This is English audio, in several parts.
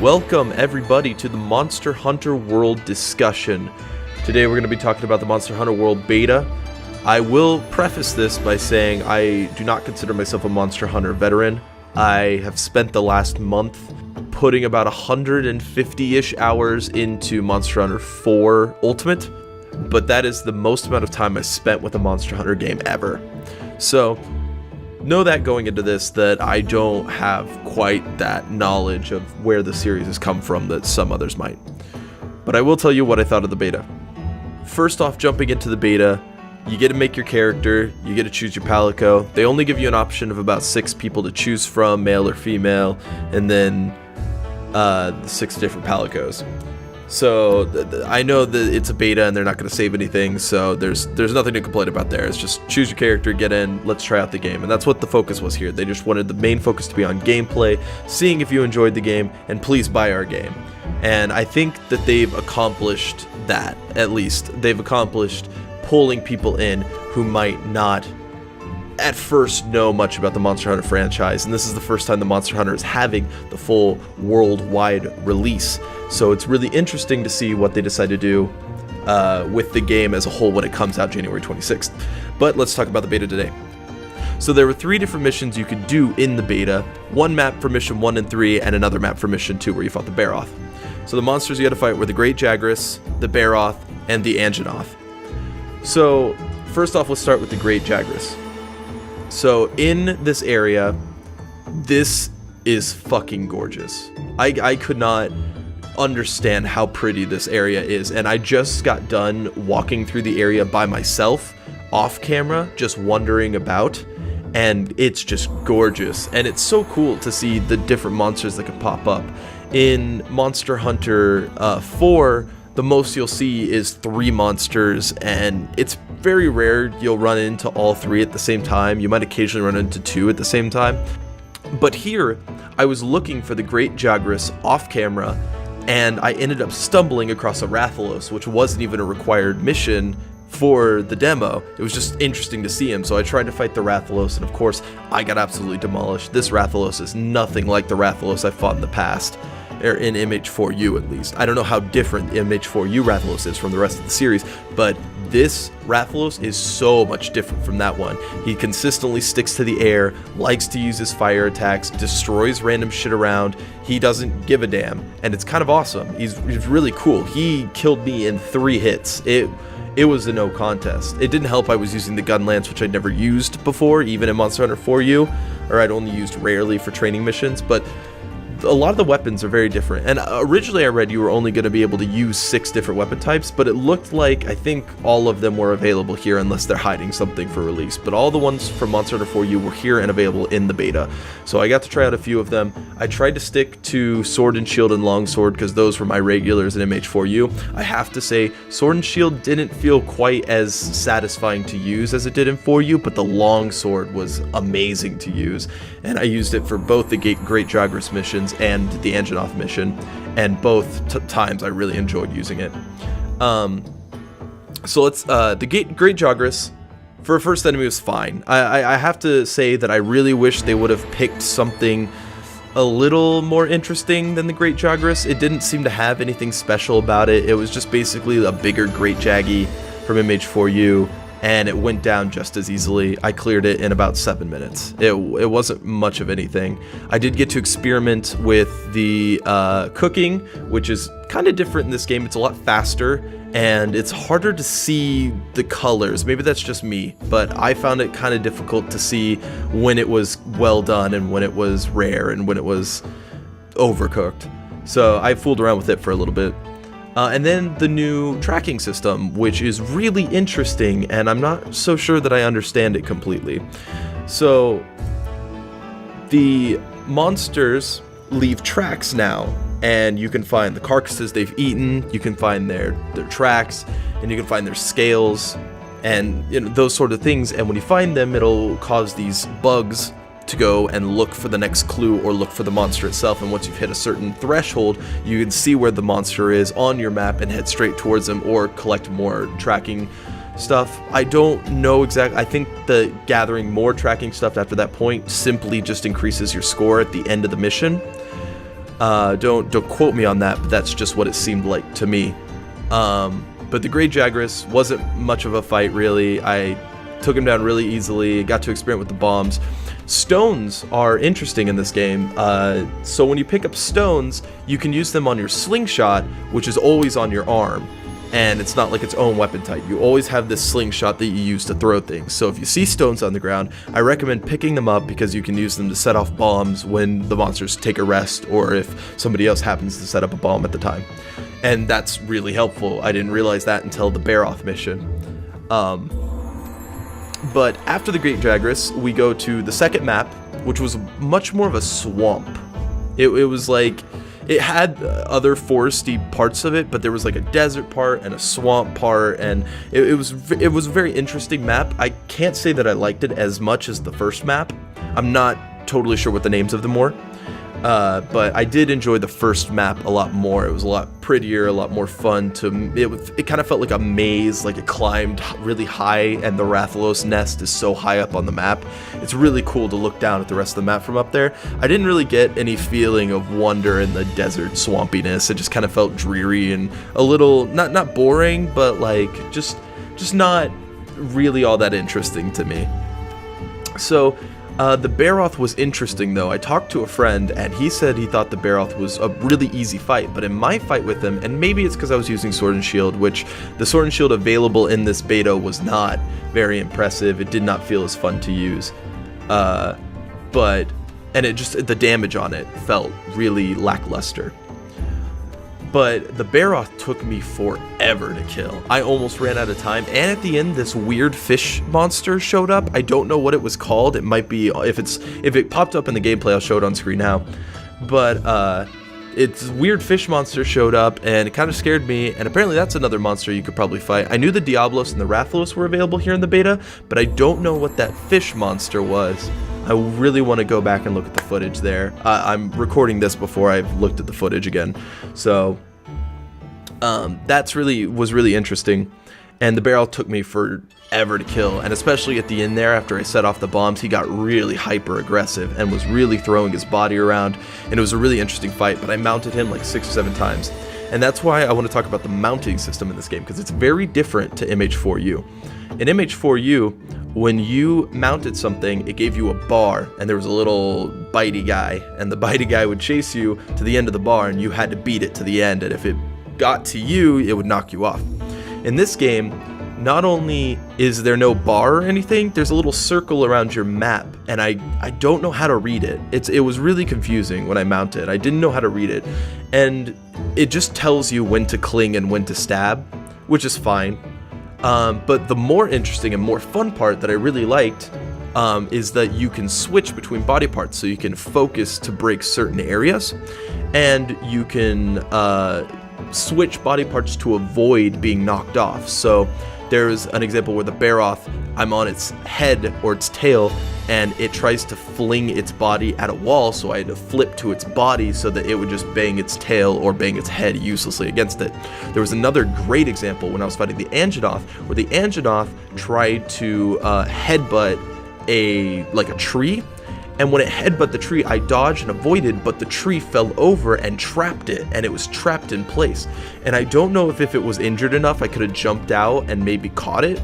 Welcome everybody to the Monster Hunter World discussion. Today we're going to be talking about the Monster Hunter World beta. I will preface this by saying I do not consider myself a Monster Hunter veteran. I have spent the last month putting about 150-ish hours into Monster Hunter 4 Ultimate, but that is the most amount of time I spent with a Monster Hunter game ever. So know that going into this, that I don't have quite that knowledge of where the series has come from that some others might. But I will tell you what I thought of the beta. First off, jumping into the beta, you get to make your character, you get to choose your palico. They only give you an option of about 6 people to choose from, male or female, and then 6 different palicos. So I know that it's a beta and they're not going to save anything, so there's nothing to complain about there. It's just choose your character, get in, let's try out the game. And that's what the focus was here. They just wanted the main focus to be on gameplay, seeing if you enjoyed the game, and please buy our game. And I think that they've accomplished that, at least. They've accomplished pulling people in who might not at first know much about the Monster Hunter franchise, and this is the first time the Monster Hunter is having the full worldwide release. So it's really interesting to see what they decide to do with the game as a whole when it comes out January 26th. But let's talk about the beta today. So there were 3 different missions you could do in the beta. One map for mission 1 and 3, and another map for mission 2 where you fought the Baroth. So the monsters you had to fight were the Great Jagras, the Baroth, and the Anjanath. So first off, let's start with the Great Jagras. So in this area, this is fucking gorgeous. I could not understand how pretty this area is, and I just got done walking through the area by myself, off camera, just wandering about, and it's just gorgeous. And it's so cool to see the different monsters that can pop up. In Monster Hunter 4, the most you'll see is 3 monsters, and it's very rare you'll run into all 3 at the same time. You might occasionally run into 2 at the same time. But here, I was looking for the Great Jagras off camera, and I ended up stumbling across a Rathalos, which wasn't even a required mission for the demo. It was just interesting to see him, so I tried to fight the Rathalos, and of course, I got absolutely demolished. This Rathalos is nothing like the Rathalos I fought in the past. Or in MH4U at least. I don't know how different MH4U Rathalos is from the rest of the series, but this Rathalos is so much different from that one. He consistently sticks to the air, likes to use his fire attacks, destroys random shit around. He doesn't give a damn, and it's kind of awesome. He's really cool. He killed me in 3 hits. It was a no contest. It didn't help I was using the gun lance, which I'd never used before, even in Monster Hunter 4U, or I'd only used rarely for training missions, but a lot of the weapons are very different, and originally I read you were only going to be able to use 6 different weapon types, but it looked like I think all of them were available here unless they're hiding something for release. But all the ones from Monster Hunter 4U were here and available in the beta, so I got to try out a few of them. I tried to stick to Sword and Shield and Longsword because those were my regulars in MH4U. I have to say, Sword and Shield didn't feel quite as satisfying to use as it did in 4U, but the Longsword was amazing to use, and I used it for both the Great Jagras missions and the Anjanath mission, and both times I really enjoyed using it. So let's the Great Jagras for a first enemy was fine. I have to say that I really wish they would have picked something a little more interesting than the Great Jagras. It didn't seem to have anything special about it. It was just basically a bigger Great Jaggi from MH4U, and it went down just as easily. I cleared it in about 7 minutes. It wasn't much of anything. I did get to experiment with the cooking, which is kind of different in this game. It's a lot faster, and it's harder to see the colors. Maybe that's just me, but I found it kind of difficult to see when it was well done and when it was rare and when it was overcooked. So I fooled around with it for a little bit. And then the new tracking system, which is really interesting, and I'm not so sure that I understand it completely. So the monsters leave tracks now, and you can find the carcasses they've eaten, you can find their tracks, and you can find their scales, and those sort of things. And when you find them, it'll cause these bugs to go and look for the next clue or look for the monster itself, and once you've hit a certain threshold, you can see where the monster is on your map and head straight towards them or collect more tracking stuff. I don't know exactly. I think the gathering more tracking stuff after that point simply just increases your score at the end of the mission. Don't quote me on that, but that's just what it seemed like to me. But the Great Jagras wasn't much of a fight, really. I took him down really easily, got to experiment with the bombs. Stones are interesting in this game. So when you pick up stones, you can use them on your slingshot, which is always on your arm. And it's not like its own weapon type. You always have this slingshot that you use to throw things. So if you see stones on the ground, I recommend picking them up because you can use them to set off bombs when the monsters take a rest, or if somebody else happens to set up a bomb at the time. And that's really helpful. I didn't realize that until the Baroth mission. But after the Great Jagras, we go to the second map, which was much more of a swamp. It was like, it had other foresty parts of it, but there was like a desert part and a swamp part, and it was a very interesting map. I can't say that I liked it as much as the first map. I'm not totally sure what the names of them were. But I did enjoy the first map a lot more. It was a lot prettier, a lot more fun it kind of felt like a maze, like it climbed really high, and the Rathalos nest is so high up on the map. It's really cool to look down at the rest of the map from up there. I didn't really get any feeling of wonder in the desert swampiness. It just kind of felt dreary and a little, not boring, but like just not really all that interesting to me. So the Baroth was interesting, though. I talked to a friend, and he said he thought the Baroth was a really easy fight, but in my fight with him, and maybe it's because I was using Sword and Shield, which the Sword and Shield available in this beta was not very impressive. It did not feel as fun to use, and the damage on it felt really lackluster. But the Baroth took me forever to kill. I almost ran out of time, and at the end, this weird fish monster showed up. I don't know what it was called. It might be, if it popped up in the gameplay, I'll show it on screen now. But it's weird fish monster showed up, and it kind of scared me, and apparently that's another monster you could probably fight. I knew the Diablos and the Rathalos were available here in the beta, but I don't know what that fish monster was. I really want to go back and look at the footage there. I'm recording this before I've looked at the footage again, so was really interesting. And the Baroth took me forever to kill, and especially at the end there, after I set off the bombs, he got really hyper aggressive and was really throwing his body around, and it was a really interesting fight. But I mounted him like 6 or 7 times, and that's why I want to talk about the mounting system in this game, because it's very different to MH4U. In MH4U, when you mounted something, it gave you a bar, and there was a little bitey guy, and the bitey guy would chase you to the end of the bar, and you had to beat it to the end, and if it got to you, it would knock you off. In this game, not only is there no bar or anything, there's a little circle around your map, and I don't know how to read it. It was really confusing when I mounted. I didn't know how to read it, and it just tells you when to cling and when to stab, which is fine. But the more interesting and more fun part that I really liked is that you can switch between body parts, so you can focus to break certain areas, and you can switch body parts to avoid being knocked off. So there's an example where the Baroth, I'm on its head or its tail, and it tries to fling its body at a wall, so I had to flip to its body so that it would just bang its tail or bang its head uselessly against it. There was another great example when I was fighting the Angenoth, where the Angenoth tried to headbutt a tree, and when it headbutted the tree, I dodged and avoided, but the tree fell over and trapped it, and it was trapped in place. And I don't know if it was injured enough, I could have jumped out and maybe caught it,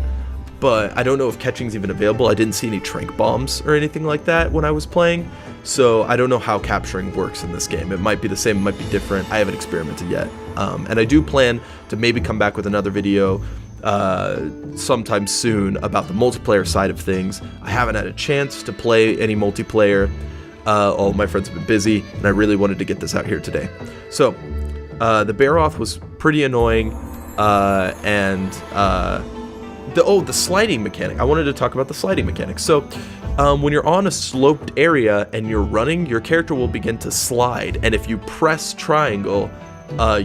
but I don't know if catching's even available. I didn't see any trank bombs or anything like that when I was playing, so I don't know how capturing works in this game. It might be the same, it might be different. I haven't experimented yet. And I do plan to maybe come back with another video sometime soon about the multiplayer side of things. I haven't had a chance to play any multiplayer. All my friends have been busy, and I really wanted to get this out here today. So, the Baroth was pretty annoying, the sliding mechanic. I wanted to talk about the sliding mechanic. So, when you're on a sloped area and you're running, your character will begin to slide, and if you press triangle,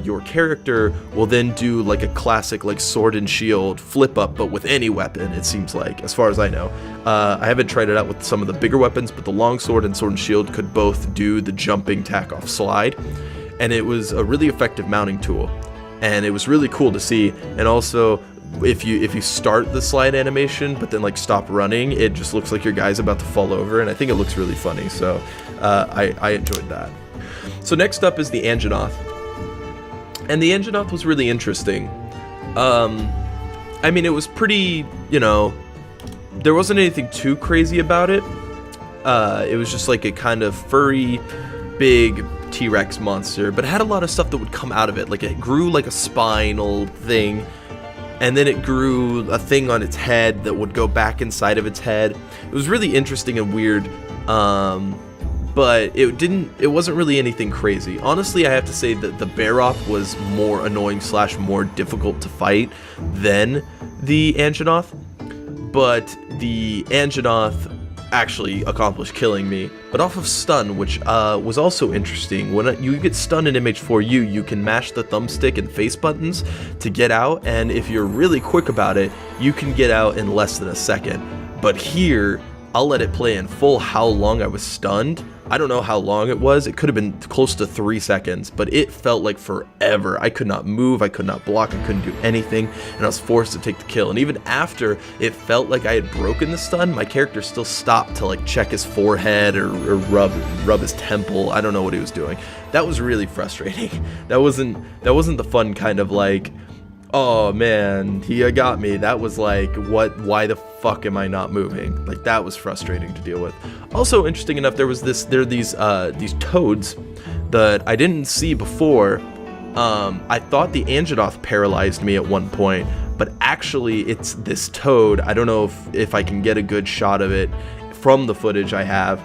your character will then do like a classic sword and shield flip up, but with any weapon, it seems like, as far as I know. I haven't tried it out with some of the bigger weapons, but the longsword and sword and shield could both do the jumping tack off slide, and it was a really effective mounting tool, and it was really cool to see. And also, if you start the slide animation but then stop running, it just looks like your guy's about to fall over, and I think it looks really funny, so I enjoyed that. So next up is the Anjanath. And the Anjanath was really interesting. I mean, it was pretty, there wasn't anything too crazy about it. It was just like a kind of furry, big T-Rex monster, but it had a lot of stuff that would come out of it. Like, it grew like a spinal thing, and then it grew a thing on its head that would go back inside of its head. It was really interesting and weird, but it wasn't really anything crazy. Honestly, I have to say that the Baroth was more annoying / more difficult to fight than the Anjanath, but the Anjanath actually accomplished killing me, but off of stun, which was also interesting. When you get stunned in MH4U, you can mash the thumbstick and face buttons to get out, and if you're really quick about it, you can get out in less than a second. But here, I'll let it play in full how long I was stunned. I don't know how long it was. It could have been close to 3 seconds, but it felt like forever. I could not move, I could not block, I couldn't do anything, and I was forced to take the kill. And even after it felt like I had broken the stun, my character still stopped to like check his forehead or rub his temple. I don't know what he was doing. That was really frustrating. That wasn't the fun kind of like, oh man, he got me. That was like, why the fuck am I not moving? Like, that was frustrating to deal with. Also, interesting enough, there are these toads that I didn't see before. I thought the Anjanath paralyzed me at one point, but actually it's this toad. I don't know if I can get a good shot of it from the footage I have,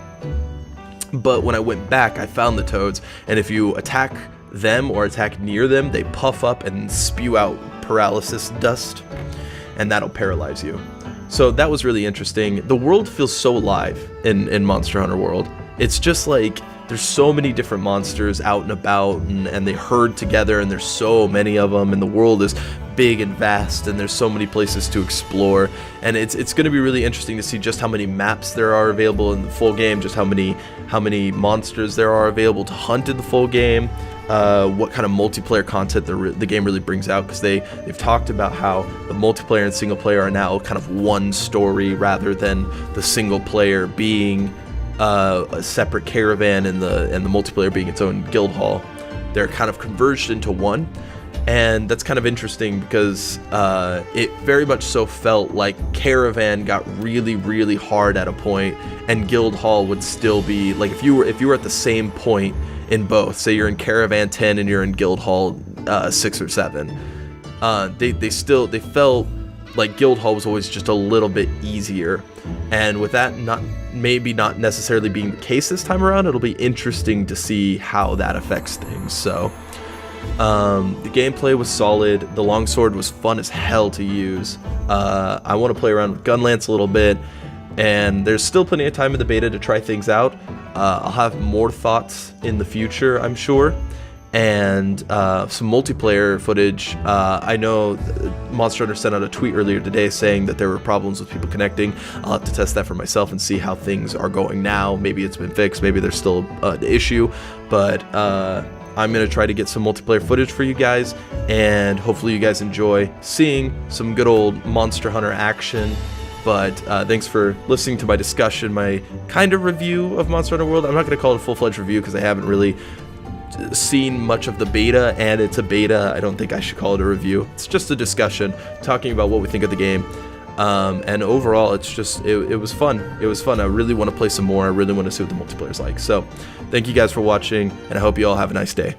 but when I went back, I found the toads, and if you attack them or attack near them, they puff up and spew out paralysis dust, and that'll paralyze you. So that was really interesting. The world feels so alive in Monster Hunter World. It's just like there's so many different monsters out and about, and they herd together, and there's so many of them, and the world is big and vast, and there's so many places to explore, and it's going to be really interesting to see just how many maps there are available in the full game, just how many monsters there are available to hunt in the full game, what kind of multiplayer content the game really brings out, because they've talked about how the multiplayer and single player are now kind of one story rather than the single player being a separate caravan and the multiplayer being its own guild hall. They're kind of converged into one, and that's kind of interesting because it very much so felt like caravan got really, really hard at a point, and guild hall would still be like, if you were at the same point in both, say you're in caravan 10 and you're in guild hall 6 or 7, they felt like guild hall was always just a little bit easier. And with that maybe not necessarily being the case this time around, it'll be interesting to see how that affects things. So the gameplay was solid. The longsword was fun as hell to use. I want to play around with Gunlance a little bit, and there's still plenty of time in the beta to try things out. I'll have more thoughts in the future, I'm sure, and some multiplayer footage. I know Monster Hunter sent out a tweet earlier today saying that there were problems with people connecting. I'll have to test that for myself and see how things are going now. Maybe it's been fixed, maybe there's still an issue, but I'm going to try to get some multiplayer footage for you guys, and hopefully you guys enjoy seeing some good old Monster Hunter action. But thanks for listening to my discussion, my kind of review of Monster Hunter World. I'm not going to call it a full-fledged review because I haven't really seen much of the beta, and it's a beta. I don't think I should call it a review. It's just a discussion, talking about what we think of the game. And overall, it's just, it was fun. It was fun. I really want to play some more. I really want to see what the multiplayer's like. So thank you guys for watching, and I hope you all have a nice day.